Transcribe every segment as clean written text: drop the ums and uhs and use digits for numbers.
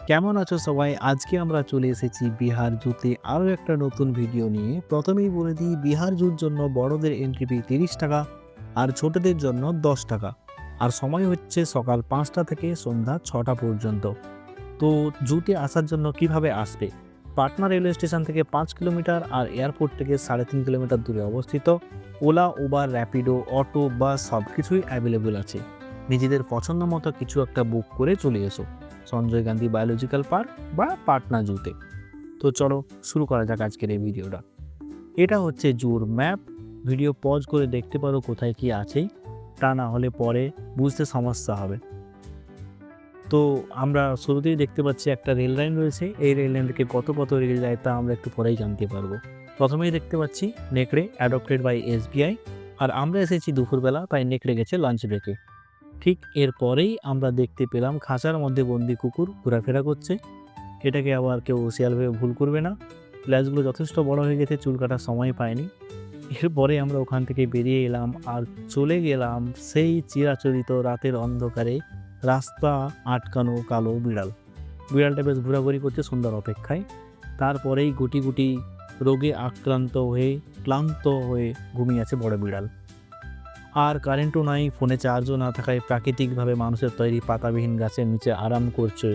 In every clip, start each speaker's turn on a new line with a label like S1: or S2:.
S1: কেমন আছো সবাই? আজকে আমরা চলে এসেছি বিহার জুতে আরও একটা নতুন ভিডিও নিয়ে। প্রথমেই বলে দিই, বিহার জুর জন্য বড়দের এন্ট্রি ফি ৳৩০ আর ছোটদের জন্য ৳১০। আর সময় হচ্ছে সকাল ৫টা থেকে সন্ধ্যা ৬টা পর্যন্ত। তো জুতে আসার জন্য কিভাবে আসবে? পাটনা রেলওয়ে স্টেশন থেকে ৫ কিলোমিটার আর এয়ারপোর্ট থেকে ৩.৫ কিলোমিটার দূরে অবস্থিত। ওলা, উবার, র্যাপিডো, অটো, বাস সবকিছুই অ্যাভেলেবল আছে। নিজেদের পছন্দ মতো কিছু একটা বুক করে চলে এসো সঞ্জয় গান্ধী বায়োলজিক্যাল পার্ক বা পাটনা জুতে। তো চলো শুরু করা যাক আজকের এই ভিডিওটা। এটা হচ্ছে জুর ম্যাপ। ভিডিও পজ করে দেখতে পারো কোথায় কি আছে, তা না হলে পরে বুঝতে সমস্যা হবে। তো আমরা শুরুতেই দেখতে পাচ্ছি একটা রেল লাইন রয়েছে। এই রেল লাইন থেকে কত রেল যায় তা আমরা একটু পরেই জানতে পারবো। প্রথমেই দেখতে পাচ্ছি নেকড়ে অ্যাডপ্টেড বাই SBI। আর আমরা এসেছি দুপুরবেলা, তাই নেকড়ে গেছে লাঞ্চ ব্রেকে। ঠিক এরপরেই আমরা দেখতে পেলাম খাঁচার মধ্যে বন্দি কুকুর ঘোরাফেরা করছে। এটাকে আবার কেউ শিয়াল ভেবে ভুল করবে না। ল্যাজগুলো যথেষ্ট বড় হয়ে গেছে, চুল কাটার সময় পায়নি। এরপরে আমরা ওখান থেকে বেরিয়ে এলাম আর চলে গেলাম সেই চিরাচরিত রাতের অন্ধকারে রাস্তা আটকানো কালো বিড়াল। বিড়ালটা বেশ ঘোরাঘুরি করছে সুন্দর অপেক্ষায়। তারপরেই গুটি গুটি রোগে আক্রান্ত হয়ে ক্লান্ত হয়ে ঘুমিয়ে আছে বড় বিড়াল। আর কারেন্টও নাই, ফোনে চার্জও না থাকায় প্রাকৃতিকভাবে মানুষের তৈরি পাতাবিহীন গাছের নিচে আরাম করছে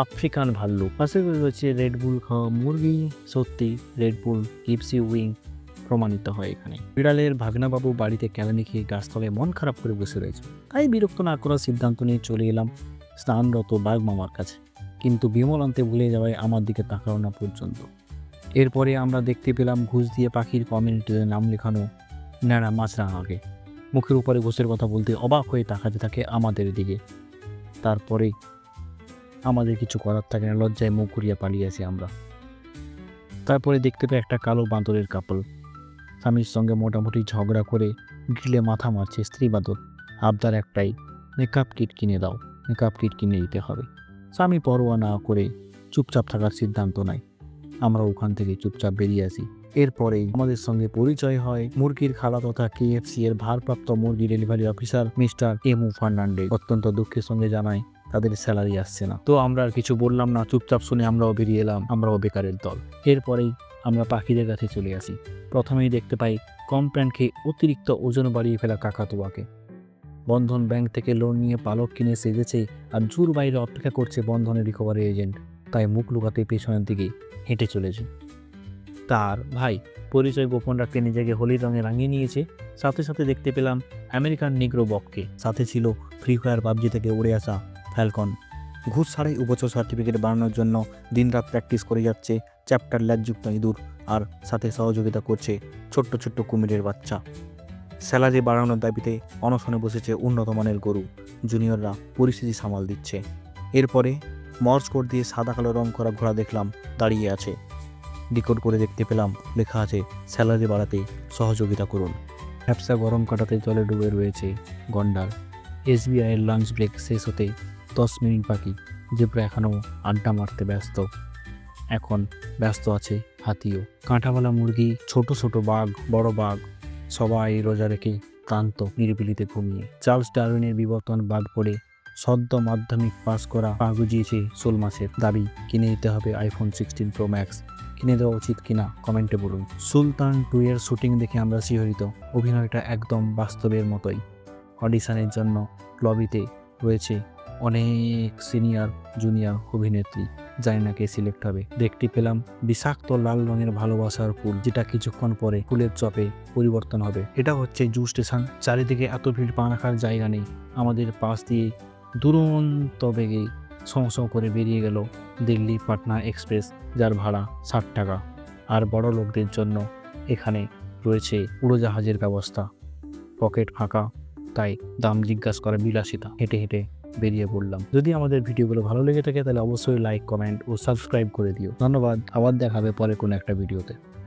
S1: আফ্রিকান ভাল্লুক। পাশে রয়েছে রেডবুল খাওয়া মুরগি। সত্যি রেডবুল কিপস ইউ উইং প্রমাণিত হয় এখানে। বিড়ালের ভাগনাবাবু বাড়িতে কেলানি খেয়ে গাছতলায় মন খারাপ করে বসে রয়েছে, তাই বিরক্ত না করার সিদ্ধান্ত নিয়ে চলে এলাম স্নানরত বাঘ মামার কাছে। কিন্তু বিমল আনতে ভুলে যাওয়ায় আমার দিকে তাকালো না পর্যন্ত। এরপরে আমরা দেখতে পেলাম ঘুষ দিয়ে পাখির কমিউনিটিতে নাম লেখানো ন্যাড়া মাছরাঙাকে। মুখের উপরে ঘুষের কথা বলতে অবাক হয়ে তাকাতে থাকে আমাদের দিকে। তারপরে আমাদের কিছু করার থাকে না, লজ্জায় মুখ ঘুরিয়ে পালিয়ে আসি আমরা। তারপরে দেখতে পাই একটা কালো বাঁদরের কাপল স্বামীর সঙ্গে মোটামুটি ঝগড়া করে গ্রিলে মাথা মারছে। স্ত্রী বাঁদর আবদার একটাই, মেকআপ কিট কিনে দাও। মেকআপ কিট কিনে দিতে হবে। স্বামী পরোয়া না করে চুপচাপ থাকার সিদ্ধান্ত নেয়। আমরা ওখান থেকে চুপচাপ বেরিয়ে আসি। এরপরেই আমাদের সঙ্গে পরিচয় হয় মুরগির খালা তথা KFC এর ভারপ্রাপ্ত মুরগি delivery officer mister Emu Fernandez. অত্যন্ত দুঃখের সঙ্গে জানায় তাদের স্যালারি আসছে না। তো আমরা আর কিছু বললাম না, চুপচাপ শুনে আমরাও বেরিয়ে এলাম। আমরাও বেকারের দল। এরপরেই আমরা পাখিদের কাছে চলে আসি। প্রথমেই দেখতে পাই কম প্যান্ট খেয়ে অতিরিক্ত ওজন বাড়িয়ে ফেলা কাকাতুয়াকে। বন্ধন ব্যাংক থেকে লোন নিয়ে পালক কিনে সেজেছে আর জুর বাইরে অপেক্ষা করছে বন্ধনের রিকভারি এজেন্ট, তাই মুখ লুকাতে পেছনের দিকে হেঁটে চলেছে। তার ভাই পরিচয় গোপন রাখতে নিজেকে হোলির রঙে রাঙিয়ে নিয়েছে। সাথে সাথে দেখতে পেলাম আমেরিকান নিগ্রো বককে, সাথে ছিল ফ্রি ফায়ার পাবজি থেকে উড়ে আসা ফ্যালকন। ঘুষ ছাড়াই উপচয় সার্টিফিকেট বানানোর জন্য দিনরাত প্র্যাকটিস করে যাচ্ছে চ্যাপ্টার ল্যাজযুক্ত ইঁদুর, আর সাথে সহযোগিতা করছে ছোট্ট ছোট্ট কুমিরের বাচ্চা। স্যালারি বাড়ানোর দাবিতে অনশনে বসেছে উন্নত মানের গরু। জুনিয়ররা পরিস্থিতি সামাল দিচ্ছে। এরপরে মর্স কোড দিয়ে সাদা কালো রং করা ঘোড়া দেখলাম দাঁড়িয়ে আছে। ডিকোড করে দেখতে পেলাম লেখা আছে স্যালারি বাড়াতে সহযোগিতা করুন। ব্যবসা গরম কাটাতে জলে ডুবে রয়েছে গন্ডার। SBI এর লাঞ্চ ব্রেক শেষ হতে 10 মিনিট বাকি। জেব্রা এখনও আড্ডা মারতে ব্যস্ত। এখন ব্যস্ত আছে হাতিও। কাঁটাওয়ালা মুরগি, ছোট ছোট বাঘ, বড় বাঘ সবাই রোজা রেখে ক্লান্ত নিরিবিলিতে ঘুমিয়ে। চার্লস ডারউইনের বিবর্তন বাদ পড়ে সদ্য মাধ্যমিক পাস করা পা গুজিয়েছে শোল মাছের। দাবি কিনে দিতে হবে iPhone 16 Pro Max। কিনে দেওয়া উচিত কিনা কমেন্টে বলুন। সুলতান 2 এর শুটিং দেখে আমরা শিহরিত। অভিনয়টা একদম বাস্তবের মতোই। অডিশনের জন্য লবিতে রয়েছে অনেক সিনিয়র জুনিয়র অভিনেত্রী, জানি না কে সিলেক্ট হবে। দেখতে পেলাম বিষাক্ত লাল রঙের ভালোবাসার ফুল, যেটা কিছুক্ষণ পরে ফুলের চপে পরিবর্তন হবে। এটা হচ্ছে জু স্টেশন। চারিদিকে এত ভিড় পা রাখার জায়গা নেই। আমাদের পাশ দিয়ে দুরন্ত বেগে সঁ সঁ করে বেরিয়ে গেল দিল্লি পাটনা এক্সপ্রেস, যার ভাড়া 60 টাকা। আর বড় লোকদের জন্য এখানে রয়েছে উড়োজাহাজের ব্যবস্থা। পকেট ফাঁকা, তাই দাম জিজ্ঞাসা করা বিলাসিতা। হেঁটে হেঁটে বেরিয়ে পড়লাম। যদি আমাদের ভিডিওগুলো ভালো লেগে থাকে তাহলে অবশ্যই লাইক, কমেন্ট ও সাবস্ক্রাইব করে দিও। ধন্যবাদ। আবার দেখা হবে পরে কোনো একটা ভিডিওতে।